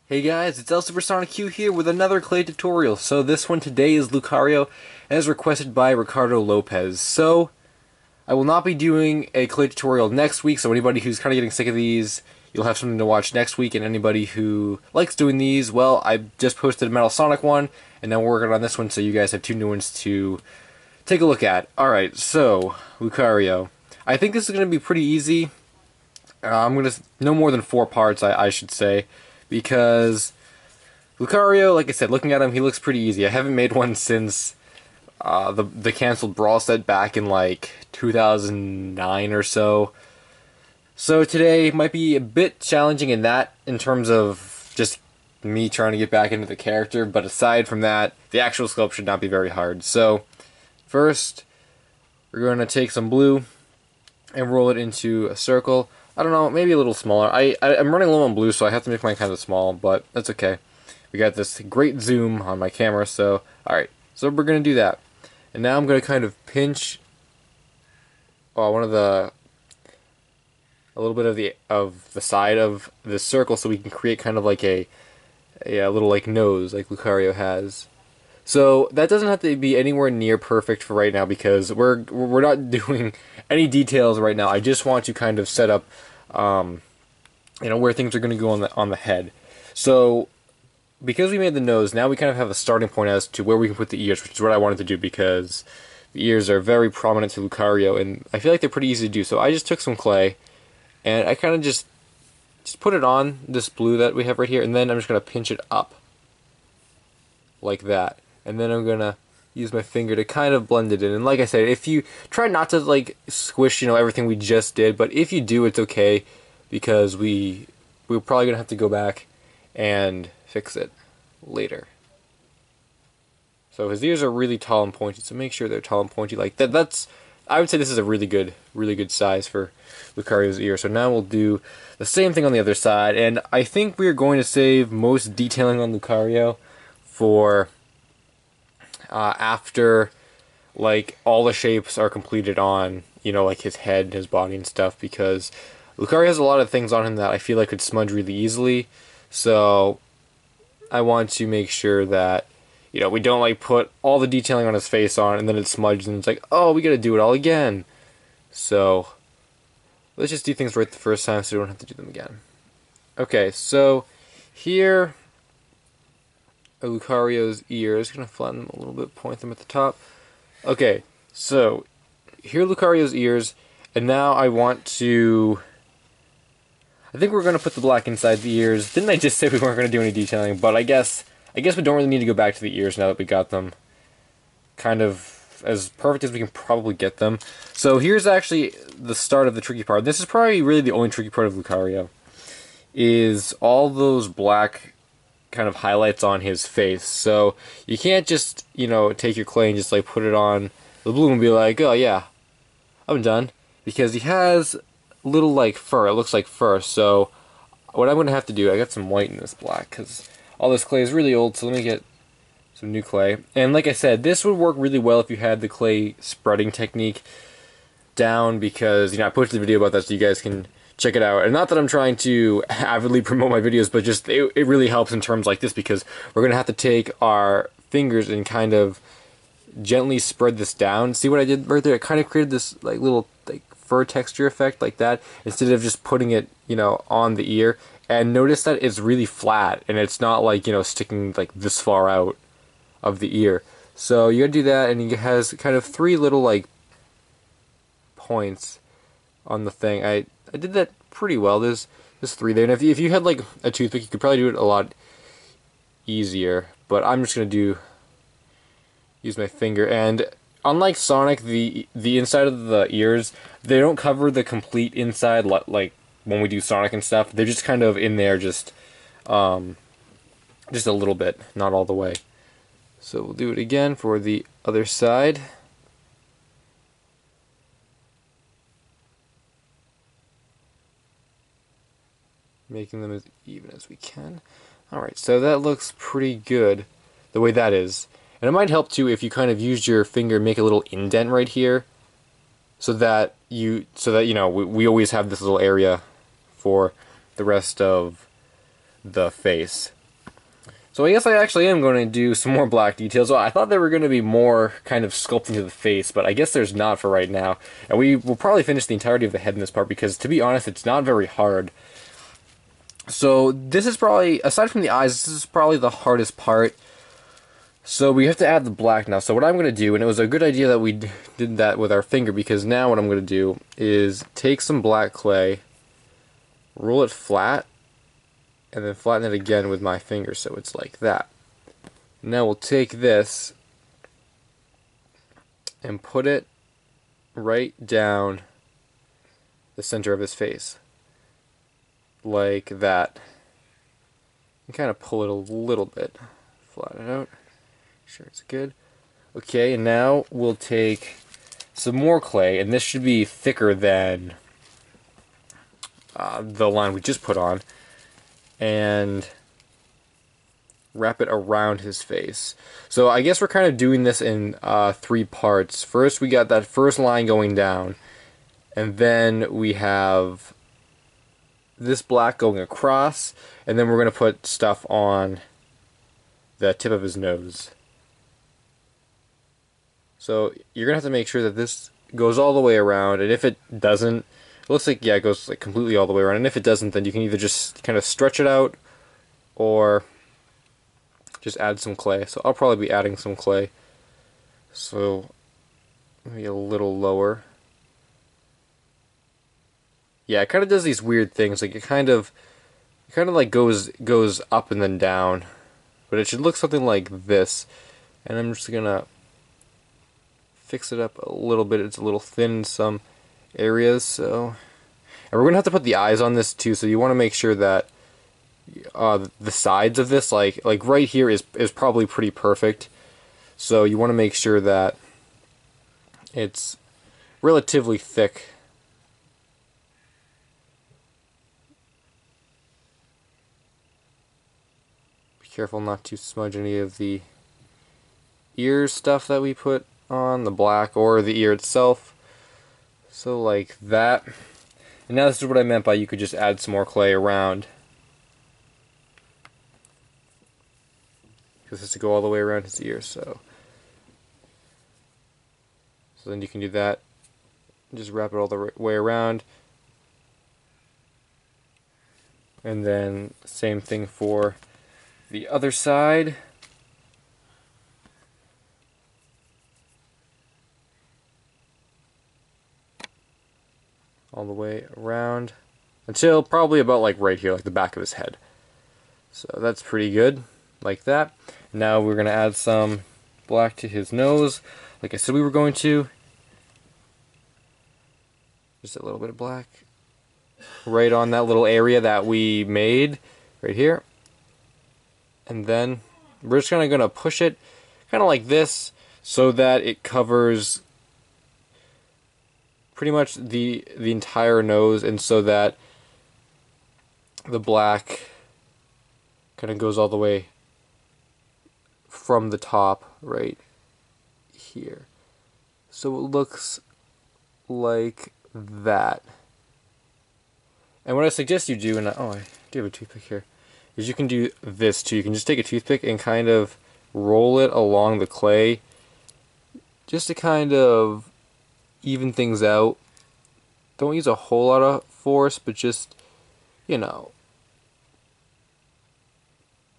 Hey guys, it's El Supersonic Q here with another clay tutorial. So this one today is Lucario, as requested by Ricardo Lopes. So I will not be doing a clay tutorial next week, so anybody who's kind of getting sick of these, you'll have something to watch next week, and anybody who likes doing these, well, I just posted a Metal Sonic one, and now we're working on this one, so you guys have two new ones to take a look at. Alright, so, Lucario. I think this is going to be pretty easy. I'm going to, no more than 4 parts, I should say. Because Lucario, like I said, looking at him, he looks pretty easy. I haven't made one since the canceled Brawl set back in like 2009 or so. So today might be a bit challenging in terms of just me trying to get back into the character. But aside from that, the actual sculpt should not be very hard. So first, we're going to take some blue and roll it into a circle. I don't know, maybe a little smaller. I'm running low on blue, so I have to make mine kind of small, but that's okay. We got this great zoom on my camera, so alright. So we're going to do that. And now I'm going to kind of pinch a little bit of the side of this circle so we can create kind of like a little like nose like Lucario has. So that doesn't have to be anywhere near perfect for right now because we're not doing any details right now. I just want to kind of set up where things are going to go on the head. So because we made the nose, now we kind of have a starting point as to where we can put the ears, which is what I wanted to do because the ears are very prominent to Lucario and I feel like they're pretty easy to do. So I just took some clay and I kind of just put it on this blue that we have right here, and then I'm just going to pinch it up like that. And then I'm going to use my finger to kind of blend it in. And like I said, if you try not to like squish, everything we just did, but if you do, it's okay because we're probably going to have to go back and fix it later. So his ears are really tall and pointy, so make sure they're tall and pointy like that. I would say this is a really good size for Lucario's ear. So now we'll do the same thing on the other side, and I think we're going to save most detailing on Lucario for after like all the shapes are completed on like his head, his body and stuff, because Lucario has a lot of things on him that I feel like could smudge really easily. So I want to make sure that we don't like put all the detailing on his face on and then it's smudged and it's like, oh, we gotta do it all again. So let's just do things right the first time so we don't have to do them again. Okay, so here Lucario's ears. Gonna flatten them a little bit, point them at the top. Okay, so here are Lucario's ears, and now I think we're gonna put the black inside the ears. Didn't I just say we weren't gonna do any detailing? But I guess we don't really need to go back to the ears now that we got them kind of as perfect as we can probably get them. So here's actually the start of the tricky part. This is probably really the only tricky part of Lucario, is all those black kind of highlights on his face. So you can't just take your clay and just like put it on the blue and be like, oh yeah, I'm done, because he has little like fur. It looks like fur. So what I'm gonna have to do, I got some white in this black because all this clay is really old, so let me get some new clay. And like I said, this would work really well if you had the clay spreading technique down, because I posted a video about that so you guys can check it out. And not that I'm trying to avidly promote my videos, but just it really helps in terms like this, because we're going to have to take our fingers and kind of gently spread this down. See what I did right there? It kind of created this like little like fur texture effect like that, instead of just putting it on the ear. And notice that it's really flat and it's not like sticking like this far out of the ear. So you gotta do that, and it has kind of 3 little like points on the thing. I did that pretty well. There's 3 there, and if you had like a toothpick, you could probably do it a lot easier. But I'm just gonna use my finger. And unlike Sonic, the inside of the ears, they don't cover the complete inside like when we do Sonic and stuff. They're just kind of in there, just a little bit, not all the way. So we'll do it again for the other side. Making them as even as we can. Alright, so that looks pretty good the way that is. And it might help too if you kind of use your finger and make a little indent right here, so that we always have this little area for the rest of the face. So I guess I actually am going to do some more black details. Well, I thought there were going to be more kind of sculpting to the face, but I guess there's not for right now. And we will probably finish the entirety of the head in this part because, to be honest, it's not very hard. So this is probably, aside from the eyes, this is probably the hardest part. So we have to add the black now. So what I'm going to do, and it was a good idea that we did that with our finger, because now what I'm going to do is take some black clay, roll it flat, and then flatten it again with my finger so it's like that. Now we'll take this and put it right down the center of his face. Like that. And kind of pull it a little bit. Flatten it out. Sure it's good. Okay, and now we'll take some more clay, and this should be thicker than the line we just put on, and wrap it around his face. So I guess we're kind of doing this in 3 parts. First we got that first line going down, and then we have this black going across, and then we're going to put stuff on the tip of his nose. So you're going to have to make sure that this goes all the way around, and if it doesn't, it looks like, yeah, it goes like completely all the way around, and if it doesn't, then you can either just kind of stretch it out, or just add some clay. So I'll probably be adding some clay. So maybe a little lower. Yeah, it kind of does these weird things. Like it kind of like goes up and then down, but it should look something like this. And I'm just gonna fix it up a little bit. It's a little thin in some areas. So, and we're gonna have to put the eyes on this too. So you want to make sure that the sides of this, like right here, is probably pretty perfect. So you want to make sure that it's relatively thick. Careful not to smudge any of the ear stuff that we put on, the black or the ear itself. So like that. And now this is what I meant by you could just add some more clay around. Because this to go all the way around his ear, so then you can do that. Just wrap it all the way around. And then same thing for the other side. All the way around until probably about like right here, like the back of his head. So that's pretty good, like that. Now we're going to add some black to his nose, like I said we were going to. Just a little bit of black right on that little area that we made right here. And then we're just kind of going to push it kind of like this so that it covers pretty much the entire nose, and so that the black kind of goes all the way from the top right here. So it looks like that. And what I suggest you do, and oh, I do have a toothpick here, is you can do this too. You can just take a toothpick and kind of roll it along the clay just to kind of even things out. Don't use a whole lot of force, but just, you know,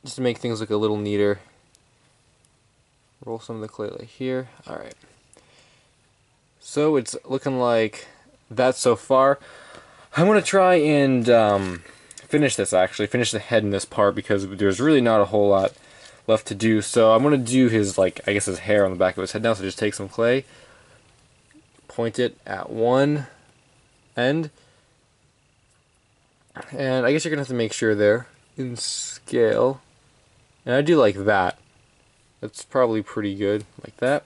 just to make things look a little neater. Roll some of the clay like here. Alright. So it's looking like that so far. I'm going to try and finish this, actually. Finish the head in this part, because there's really not a whole lot left to do. So I'm going to do his, like, I guess his hair on the back of his head now. So just take some clay, point it at one end, and I guess you're going to have to make sure there in scale. And I do like that. That's probably pretty good, like that.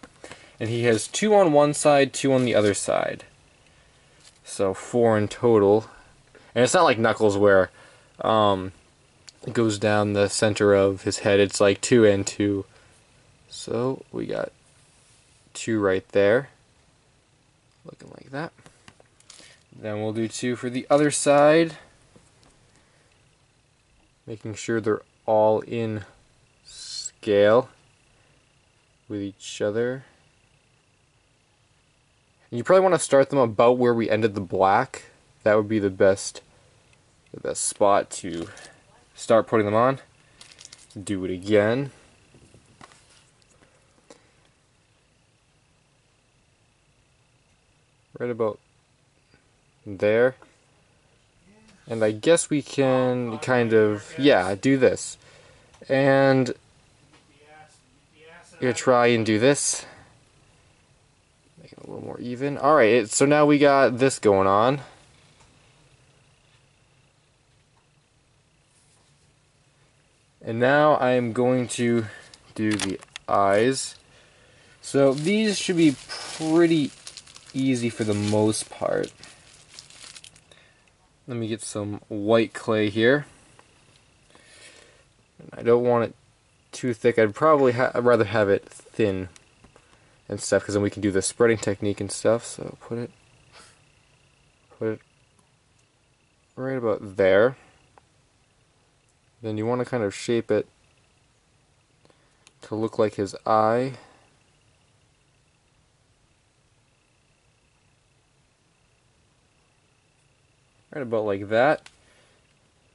And he has 2 on one side, 2 on the other side. So 4 in total. And it's not like Knuckles where it goes down the center of his head. It's like 2 and 2. So we got 2 right there. Looking like that. Then we'll do 2 for the other side. Making sure they're all in scale with each other. You probably want to start them about where we ended the black. That would be the best spot to start putting them on. Do it again. Right about there. And I guess we can kind of, yeah, do this. And you're gonna try and do this. Make it a little more even. Alright, so now we got this going on. And now I'm going to do the eyes. So these should be pretty easy for the most part. Let me get some white clay here. And I don't want it too thick. I'd rather have it thin and stuff, because then we can do the spreading technique and stuff. So put it right about there. Then you want to kind of shape it to look like his eye. Right about like that.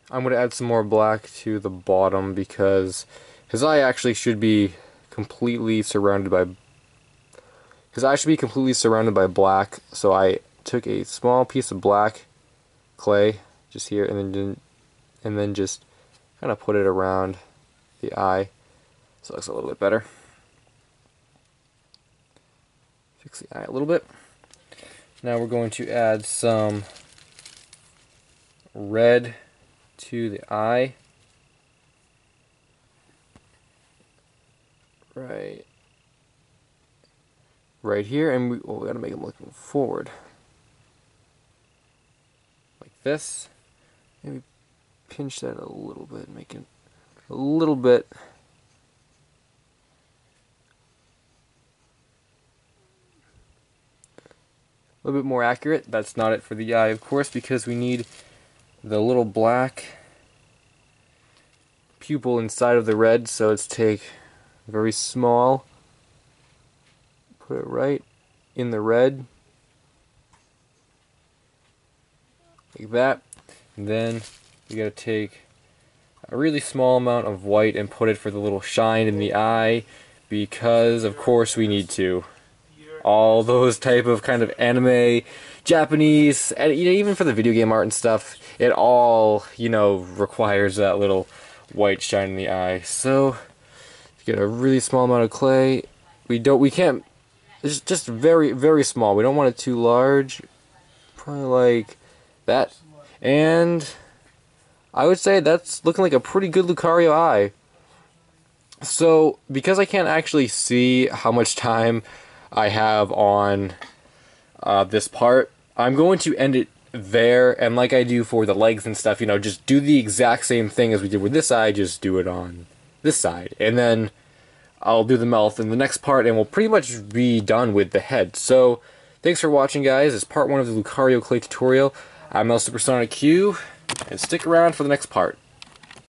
I'm going to add some more black to the bottom because his eye actually should be completely surrounded by black. So I took a small piece of black clay just here and then just kind of put it around the eye so it looks a little bit better. Fix the eye a little bit. Now we're going to add some red to the eye. Right here, and we gotta make him looking forward. Like this. Maybe pinch that a little bit, make it a little bit more accurate. That's not it for the eye, of course, because we need the little black pupil inside of the red, so let's take very small, put it right in the red, like that, and then you gotta take a really small amount of white and put it for the little shine in the eye, because of course we need to. All those type of kind of anime, Japanese, and even for the video game art and stuff, it all, requires that little white shine in the eye. So get a really small amount of clay. We can't, it's just very, very small. We don't want it too large. Probably like that. And I would say that's looking like a pretty good Lucario eye. So because I can't actually see how much time I have on this part, I'm going to end it there, and like I do for the legs and stuff, just do the exact same thing as we did with this eye, just do it on this side, and then I'll do the mouth in the next part, and we'll pretty much be done with the head. So thanks for watching, guys. It's part 1 of the Lucario clay tutorial. I'm El Supersonic Q, and stick around for the next part.